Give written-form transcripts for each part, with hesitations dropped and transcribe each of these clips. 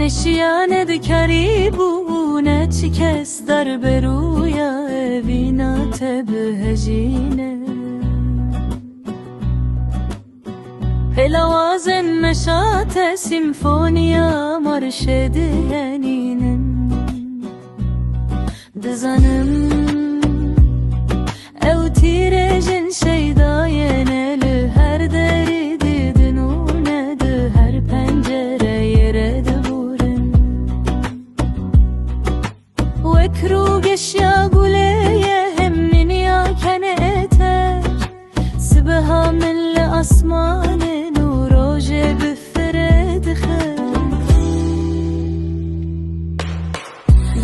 نشیانه دکری بونه چی کس در برویا وینات بهجینه هلوازن نشاط سیمفونیا مرشد ینینن دزانم او تیرجن شیداینه لهر دری دیدنونه ده هر پنجره یره دبورن وکروگش یا گوله همین یا کنه سبها من لأسمان نوروج بفرد خير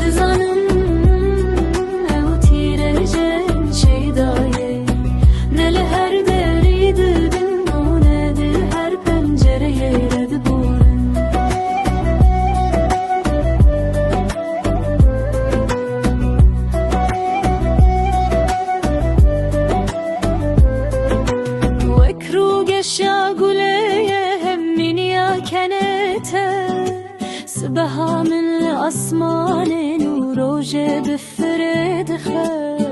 دزانم او تیرجن شیدایه نل هر درید دنونه ده هر پنجره رد بورن وکروگش سبها من الأسمان نوروج بفرد خير